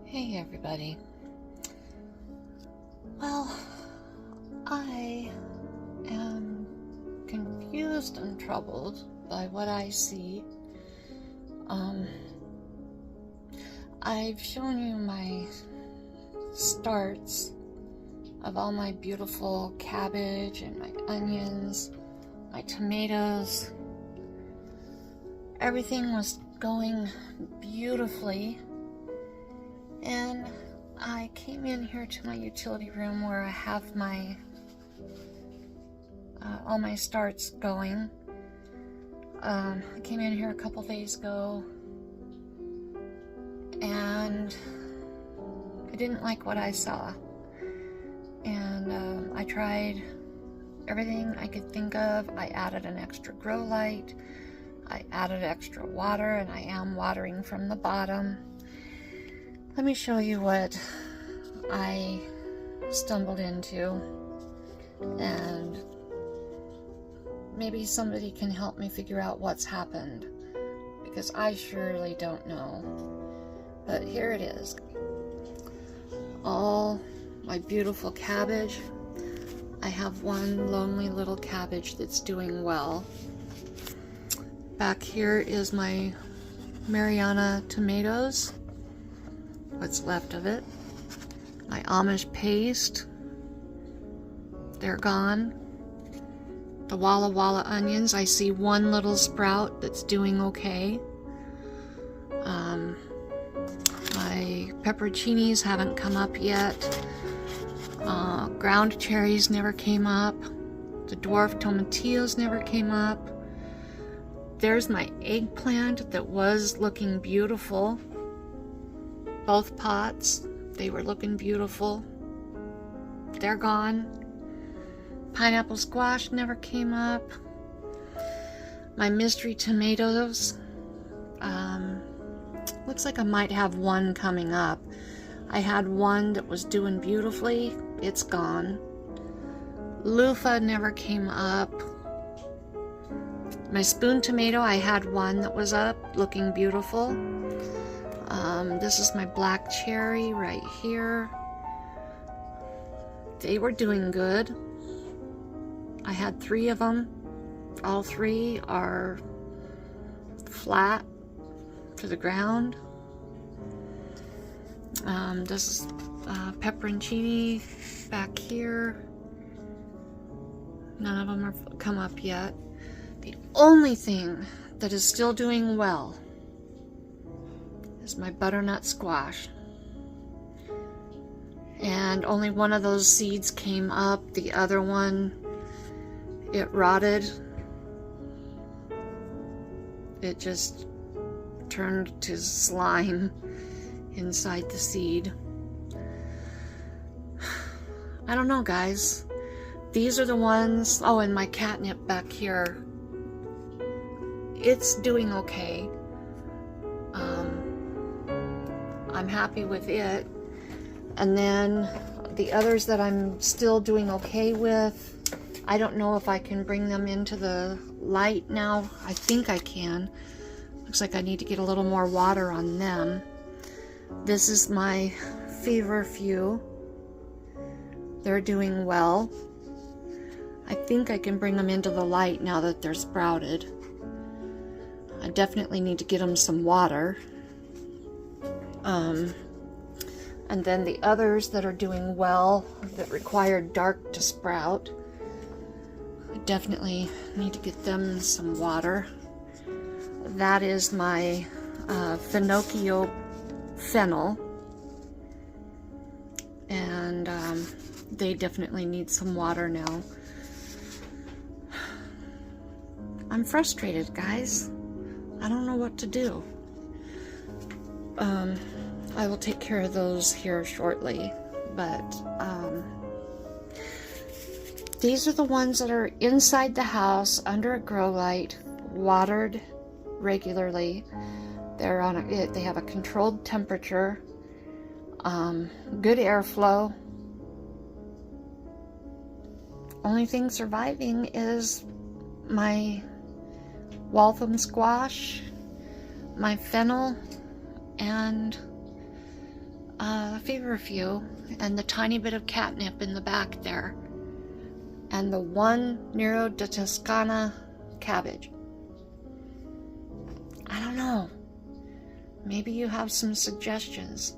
Hey everybody. Well, I am confused and troubled by what I see. I've shown you my starts of all my beautiful cabbage and my onions, my tomatoes. Everything was going beautifully. And I came in here to my utility room where I have my all my starts going. I came in here a couple days ago and I didn't like what I saw. And I tried everything I could think of. I added an extra grow light. I added extra water, and I am watering from the bottom. Let me show you what I stumbled into, and maybe somebody can help me figure out what's happened, because I surely don't know. But here it is. All my beautiful cabbage. I have one lonely little cabbage that's doing well. Back here is my Mariana tomatoes. What's left of it. My Amish paste, they're gone. The Walla Walla onions, I see one little sprout that's doing okay. My pepperoncinis haven't come up yet. Ground cherries never came up. The dwarf tomatillos never came up. There's my eggplant that was looking beautiful. Both pots, they were looking beautiful. They're gone. Pineapple squash never came up. My mystery tomatoes, looks like I might have one coming up. I had one that was doing beautifully. It's gone. Loofah never came up. My spoon tomato, I had one that was up, looking beautiful. This is my black cherry right here. They were doing good. I had 3 of them. All 3 are flat to the ground. This is pepperoncini back here. None of them have come up yet. The only thing that is still doing well is my butternut squash. And only one of those seeds came up. The other one, it rotted. It just turned to slime inside the seed. I don't know, guys. These are the ones. Oh, and my catnip back here. It's doing okay. I'm happy with it. And then the others that I'm still doing okay with, I don't know if I can bring them into the light now. I think I can. Looks like I need to get a little more water on them. This is my feverfew. They're doing well. I think I can bring them into the light now that they're sprouted. I definitely need to get them some water. And then the others that are doing well, that require dark to sprout, I definitely need to get them some water. That is my Finocchio fennel. And they definitely need some water now. I'm frustrated, guys. I don't know what to do. I will take care of those here shortly, but these are the ones that are inside the house under a grow light, watered regularly. They're on they have a controlled temperature, good airflow. Only thing surviving is my Waltham squash, my fennel, and feverfew and the tiny bit of catnip in the back there, and the one Nero de Toscana cabbage. I don't know. Maybe you have some suggestions.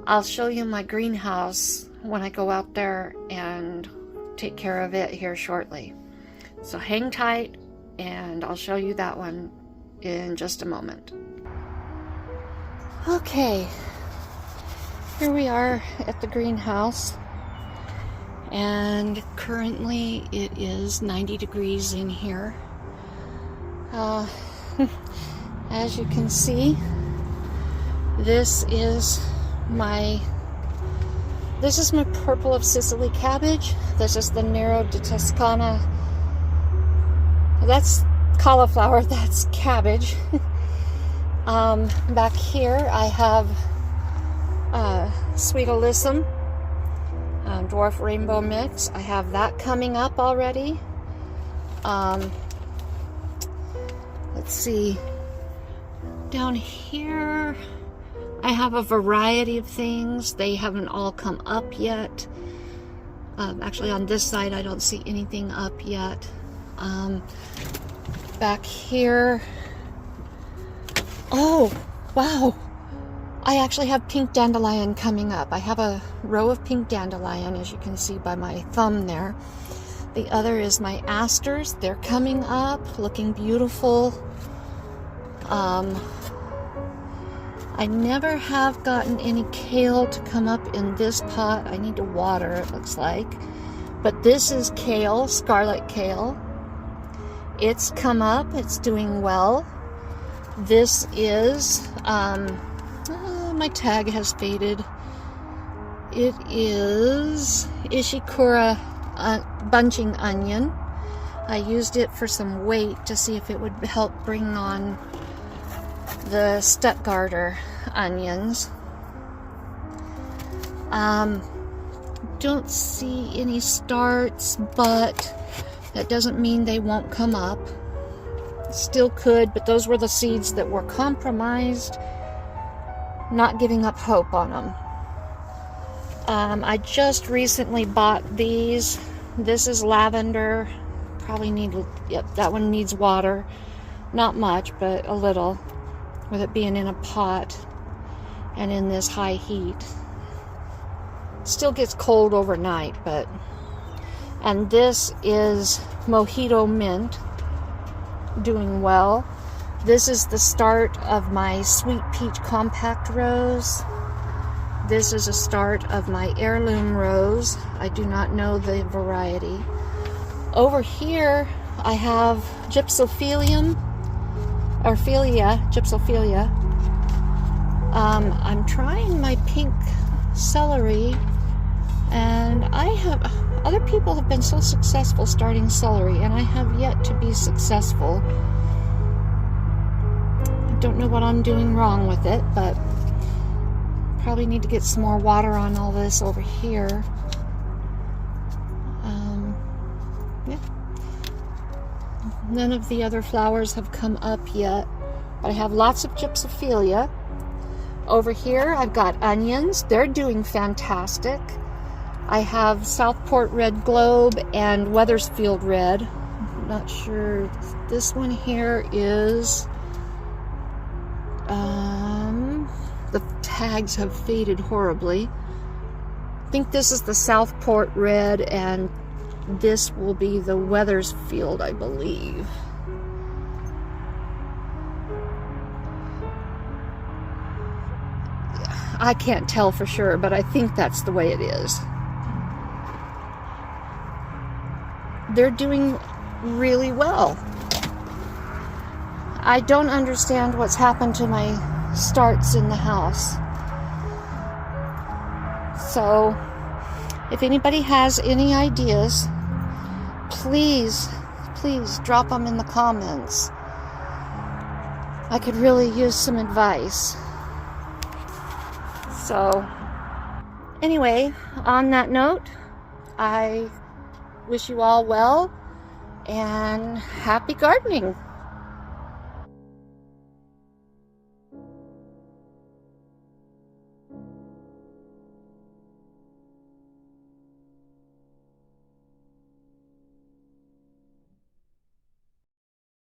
I'll show you my greenhouse when I go out there and take care of it here shortly. So hang tight and I'll show you that one in just a moment. Okay, here we are at the greenhouse, and currently it is 90 degrees in here. As you can see, this is my purple of Sicily cabbage. This is the Nero de Toscana. That's cauliflower, that's cabbage. Back here I have Sweet Alyssum, dwarf rainbow mix. I have that coming up already. Let's see. Down here I have a variety of things. They haven't all come up yet. Actually, on this side I don't see anything up yet. Back here, oh wow, I actually have pink dandelion coming up. I have a row of pink dandelion, as you can see by my thumb there. The other is my asters. They're coming up, looking beautiful. I never have gotten any kale to come up in this pot. I need to water, it looks like. But this is kale, scarlet kale. It's come up, it's doing well. This is, my tag has faded. It is Ishikura bunching onion. I used it for some weight to see if it would help bring on the Stuttgarter onions. Don't see any starts, but that doesn't mean they won't come up. Still could, but those were the seeds that were compromised. Not giving up hope on them. I just recently bought these. This is lavender. Probably need, yep, that one needs water. Not much, but a little. With it being in a pot and in this high heat. Still gets cold overnight, but... And this is Mojito Mint, doing well. This is the start of my Sweet Peach Compact Rose. This is a start of my Heirloom Rose. I do not know the variety. Over here, I have Gypsophilium, or Gypsophilia. I'm trying my pink celery, and other people have been so successful starting celery, and I have yet to be successful. I don't know what I'm doing wrong with it, but probably need to get some more water on all this over here. Yeah. None of the other flowers have come up yet, but I have lots of Gypsophilia. Over here, I've got onions. They're doing fantastic. I have Southport Red Globe and Weathersfield Red. I'm not sure. This one here is... the tags have faded horribly. I think this is the Southport Red, and this will be the Weathersfield, I believe. I can't tell for sure, but I think that's the way it is. They're doing really well. I don't understand what's happened to my starts in the house. So, if anybody has any ideas, please drop them in the comments. I could really use some advice. So, anyway, on that note, I wish you all well and happy gardening.